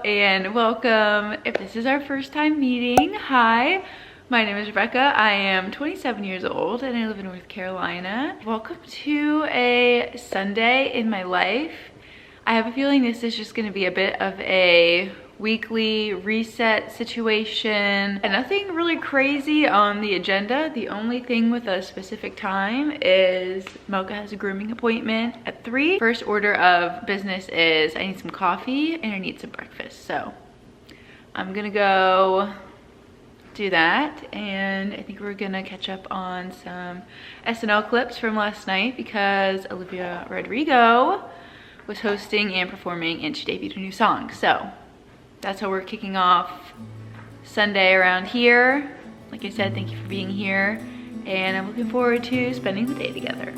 and welcome. If this is our first time meeting, hi, my name is Rebecca. I am 27 years old and I live in North Carolina. Welcome to a Sunday in my life. I have a feeling this is just gonna be a bit of a weekly reset situation and nothing really crazy on the agenda. The only thing with a specific time is Mocha has a grooming appointment at 3. First order of business is I need some coffee and I need some breakfast. So I'm gonna go do that, and I think we're gonna catch up on some SNL clips from last night because Olivia Rodrigo was hosting and performing and she debuted a new song. So that's how we're kicking off Sunday around here. Like I said, thank you for being here, and I'm looking forward to spending the day together.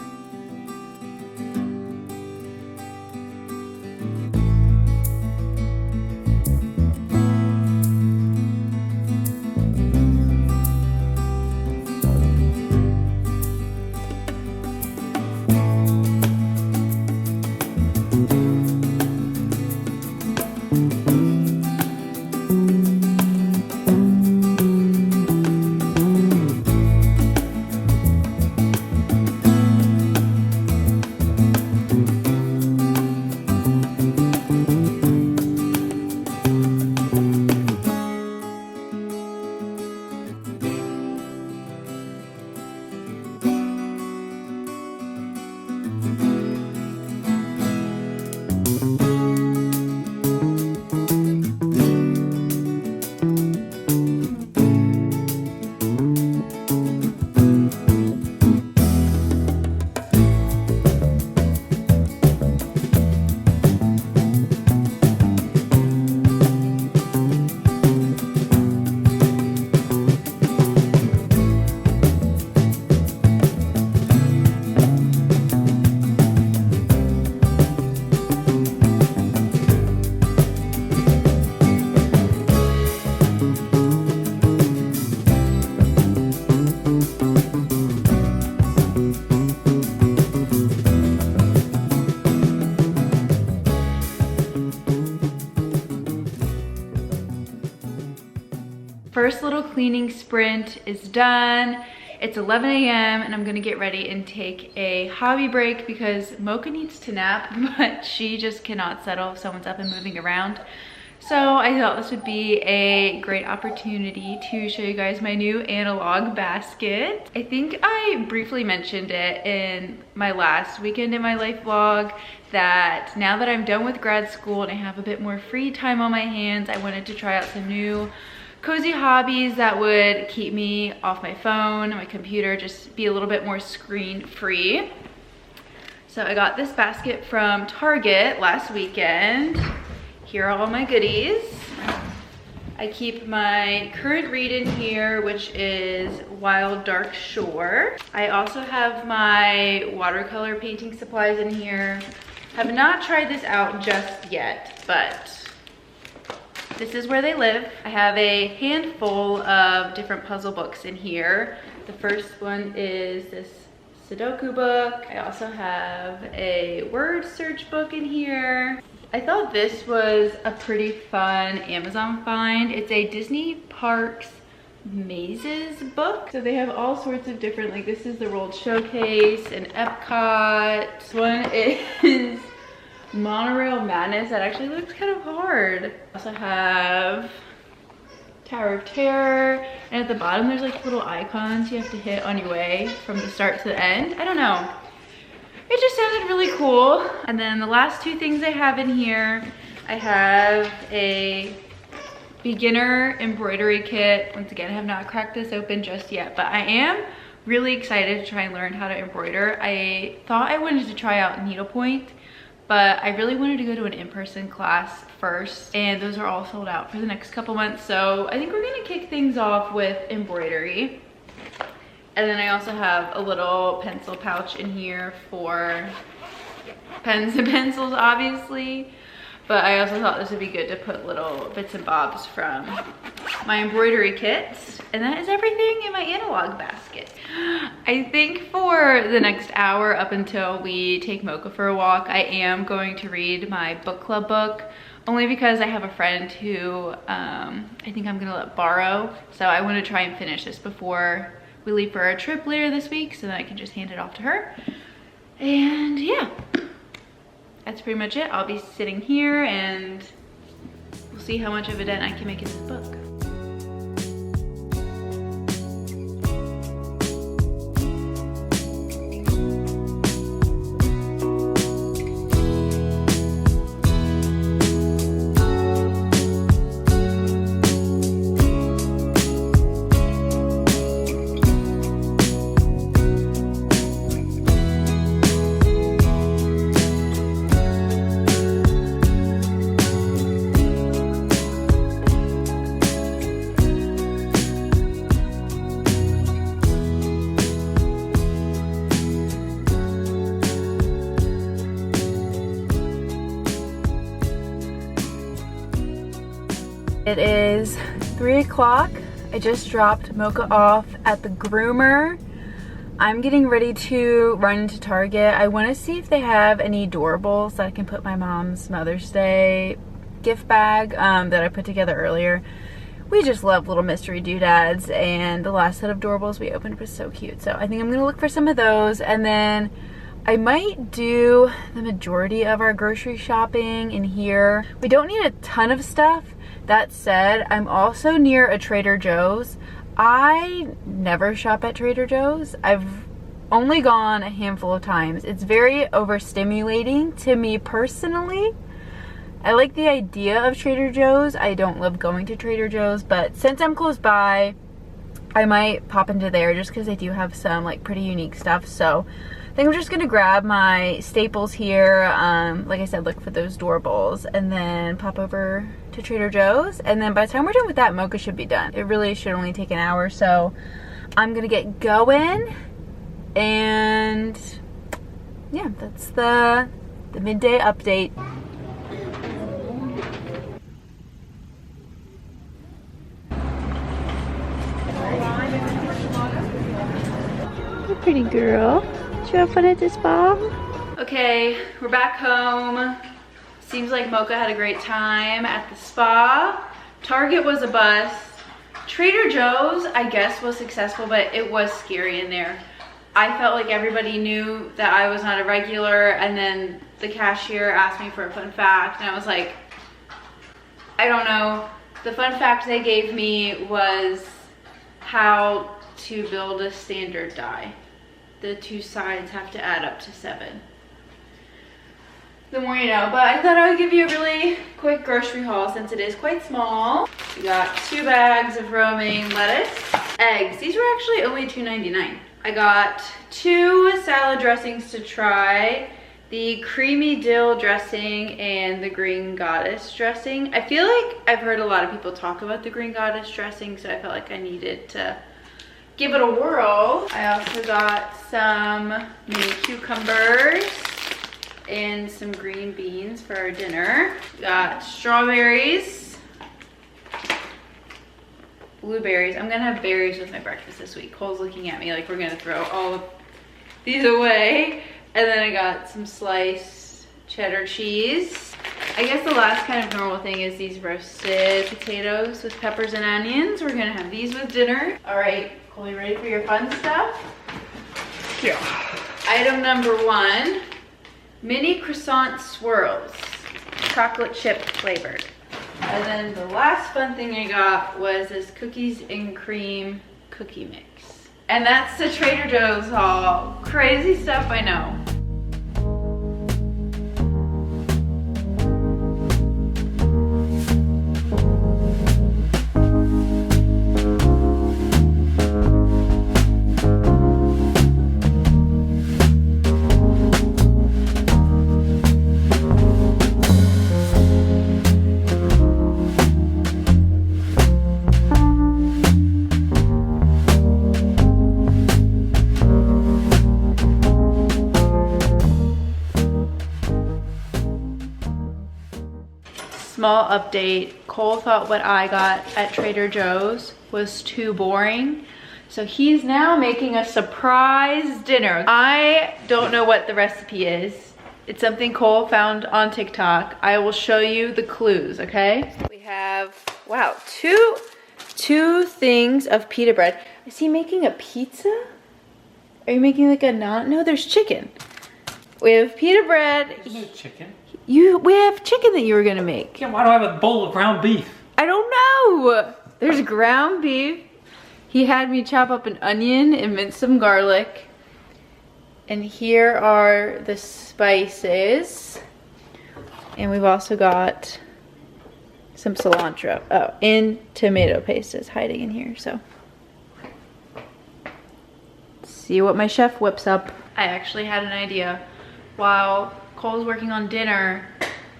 First little cleaning sprint is done. It's 11 a.m. and I'm gonna get ready and take a hobby break because Mocha needs to nap, but she just cannot settle if someone's up and moving around. So I thought this would be a great opportunity to show you guys my new analog basket. I think I briefly mentioned it in my last weekend in my life vlog that now that I'm done with grad school and I have a bit more free time on my hands, I wanted to try out some new cozy hobbies that would keep me off my phone, my computer, just be a little bit more screen free. So I got this basket from Target last weekend. Here are all my goodies. I keep my current read in here, which is Wild Dark Shore. I also have my watercolor painting supplies in here. Have not tried this out just yet, but this is where they live. I have a handful of different puzzle books in here. The first one is this Sudoku book. I also have a word search book in here. I thought this was a pretty fun Amazon find. It's a Disney Parks Mazes book. So they have all sorts of different, like this is the World Showcase and Epcot. This one is Monorail Madness. That actually looks kind of hard. I also have Tower of Terror, and at the bottom there's like little icons you have to hit on your way from the start to the end. I don't know. It just sounded really cool. And then the last two things I have in here, I have a beginner embroidery kit. Once again, I have not cracked this open just yet, but I am really excited to try and learn how to embroider. I thought I wanted to try out needlepoint, but I really wanted to go to an in-person class first, and those are all sold out for the next couple months. So I think we're gonna kick things off with embroidery. And then I also have a little pencil pouch in here for pens and pencils, obviously. But I also thought this would be good to put little bits and bobs from my embroidery kits. And that is everything in my analog basket. I think for the next hour up until we take Mocha for a walk, I am going to read my book club book, only because I have a friend who I think I'm gonna let borrow. So I want to try and finish this before we leave for our trip later this week so that I can just hand it off to her. And yeah, that's pretty much it. I'll be sitting here and we'll see how much of a dent I can make in this book. It is 3 o'clock. I just dropped Mocha off at the groomer. I'm getting ready to run into Target. I want to see if they have any doorables that I can put my mom's Mother's Day gift bag that I put together earlier. We just love little mystery doodads, and the last set of doorables we opened was so cute. So I think I'm going to look for some of those, and then I might do the majority of our grocery shopping in here. We don't need a ton of stuff. That said, I'm also near a Trader Joe's. I never shop at Trader Joe's. I've only gone a handful of times. It's very overstimulating to me personally. I like the idea of Trader Joe's. I don't love going to Trader Joe's, but since I'm close by, I might pop into there just because they do have some like pretty unique stuff. So I think I'm just gonna grab my staples here. Like I said, look for those doorables and then pop over to Trader Joe's. And then by the time we're done with that, Mocha should be done. It really should only take an hour. So I'm gonna get going. And yeah, that's the midday update. Pretty girl. Did you have fun at the spa? Okay, we're back home. Seems like Mocha had a great time at the spa. Target was a bust. Trader Joe's, I guess, was successful, but it was scary in there. I felt like everybody knew that I was not a regular, and then the cashier asked me for a fun fact, and I was like, I don't know. The fun fact they gave me was how to build a standard die. The two sides have to add up to 7. The more you know, but I thought I would give you a really quick grocery haul since it is quite small. We got 2 bags of romaine lettuce. Eggs, these were actually only $2.99. I got 2 salad dressings to try. The creamy dill dressing and the green goddess dressing. I feel like I've heard a lot of people talk about the green goddess dressing, so I felt like I needed to give it a whirl. I also got some mini cucumbers and some green beans for our dinner. Got strawberries, blueberries. I'm gonna have berries with my breakfast this week. Cole's looking at me like we're gonna throw all of these away. And then I got some sliced cheddar cheese. I guess the last kind of normal thing is these roasted potatoes with peppers and onions. We're gonna have these with dinner. All right, Cole, you ready for your fun stuff? Yeah. Item number 1, mini croissant swirls, chocolate chip flavored. And then the last fun thing I got was this cookies and cream cookie mix. And that's the Trader Joe's haul. Crazy stuff, I know. Small update, Cole thought what I got at Trader Joe's was too boring. So he's now making a surprise dinner. I don't know what the recipe is. It's something Cole found on TikTok. I will show you the clues, okay? We have, wow, two things of pita bread. Is he making a pizza? Are you making like a naan? No, there's chicken. We have pita bread. There's no chicken. We have chicken that you were gonna make. Yeah, why do I have a bowl of ground beef? I don't know. There's ground beef. He had me chop up an onion and mince some garlic. And here are the spices. And we've also got some cilantro. Oh, and tomato paste is hiding in here, so. See what my chef whips up. I actually had an idea. While Cole's working on dinner,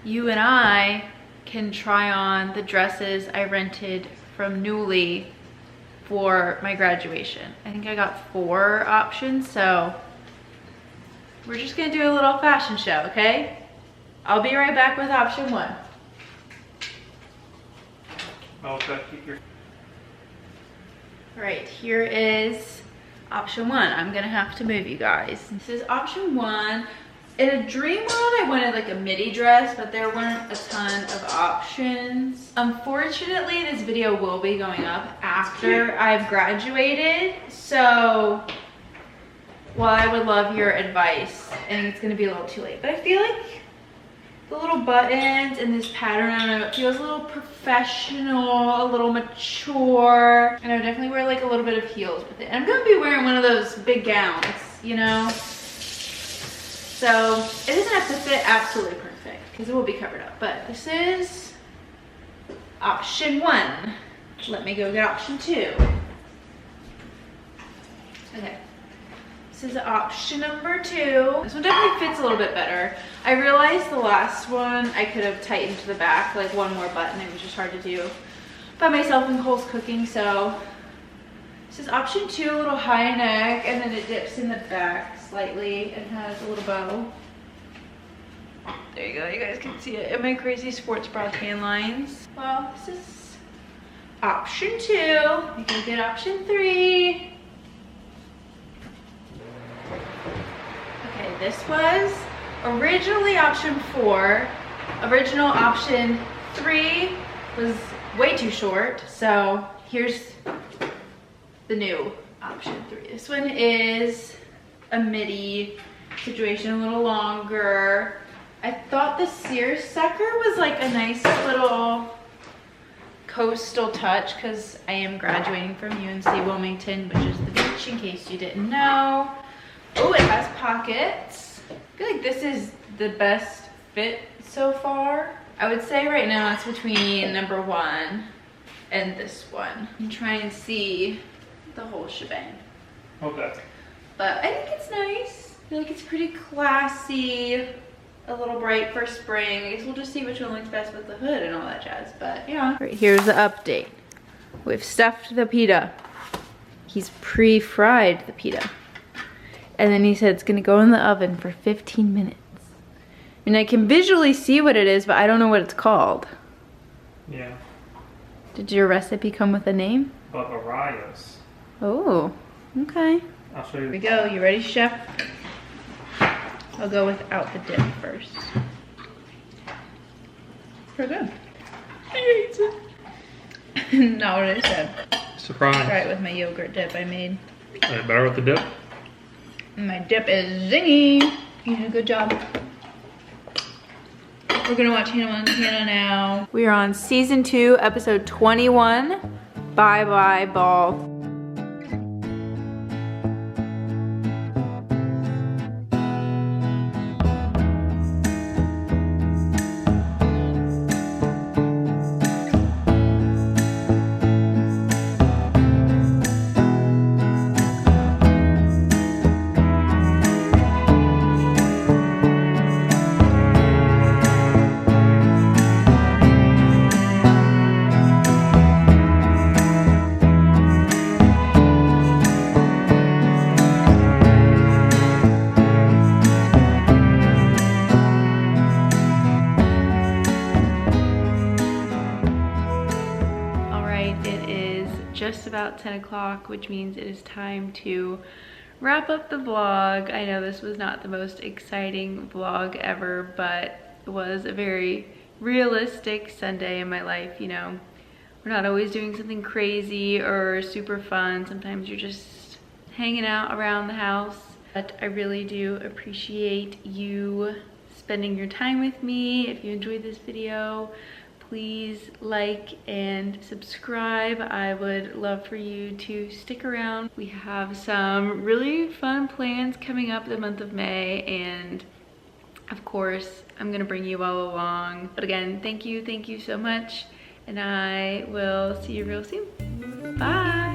you and I can try on the dresses I rented from Newly for my graduation. I think I got 4 options, so we're just gonna do a little fashion show, okay? I'll be right back with option 1. Okay, keep your... All right, here is option 1. I'm gonna have to move you guys. This is option 1. In a dream world, I wanted like a midi dress, but there weren't a ton of options. Unfortunately, this video will be going up after I've graduated. So while I would love your advice, I think it's gonna be a little too late. But I feel like the little buttons and this pattern, I don't know, it feels a little professional, a little mature. And I would definitely wear like a little bit of heels with it. And I'm gonna be wearing one of those big gowns, you know? So it doesn't have to fit absolutely perfect because it will be covered up. But this is option 1. Let me go get option 2. Okay. This is option number 2. This one definitely fits a little bit better. I realized the last one I could have tightened to the back, like one more button. It was just hard to do by myself and Cole's cooking. So this is option 2, a little high neck, and then it dips in the back slightly and has a little bow. There you go, you guys can see it in my crazy sports bra tan lines. Well, this is option 2. We can get option 3. Okay, this was originally option 4. Original option 3 was way too short, so here's the new option 3. This one is a midi situation, a little longer. I thought the seersucker was like a nice little coastal touch because I am graduating from UNC Wilmington, which is the beach, in case you didn't know. Oh, it has pockets. I feel like this is the best fit so far. I would say right now it's between number 1 and this one. I'm trying to see the whole shebang. Okay. But I think it's nice. I feel like it's pretty classy, a little bright for spring. I guess we'll just see which one looks best with the hood and all that jazz, but yeah. All right, here's the update. We've stuffed the pita. He's pre-fried the pita. And then he said it's gonna go in the oven for 15 minutes. And I can visually see what it is, but I don't know what it's called. Yeah. Did your recipe come with a name? Bavarias. Oh, okay. I'll show you. Here we go. You ready, chef? I'll go without the dip first. Pretty good. I hate it. Not what I said. Surprise. Try it with my yogurt dip I made. Is it better with the dip? My dip is zingy. You did a good job. We're gonna watch Hannah Montana now. We are on season 2, episode 21. Bye Bye Ball. Just about 10 o'clock, which means it is time to wrap up the vlog. I know this was not the most exciting vlog ever, but it was a very realistic Sunday in my life, you know. We're not always doing something crazy or super fun. Sometimes you're just hanging out around the house. But I really do appreciate you spending your time with me. If you enjoyed this video, please like and subscribe. I would love for you to stick around. We have some really fun plans coming up the month of May, and of course, I'm gonna bring you all along. But again, thank you so much, and I will see you real soon. Bye.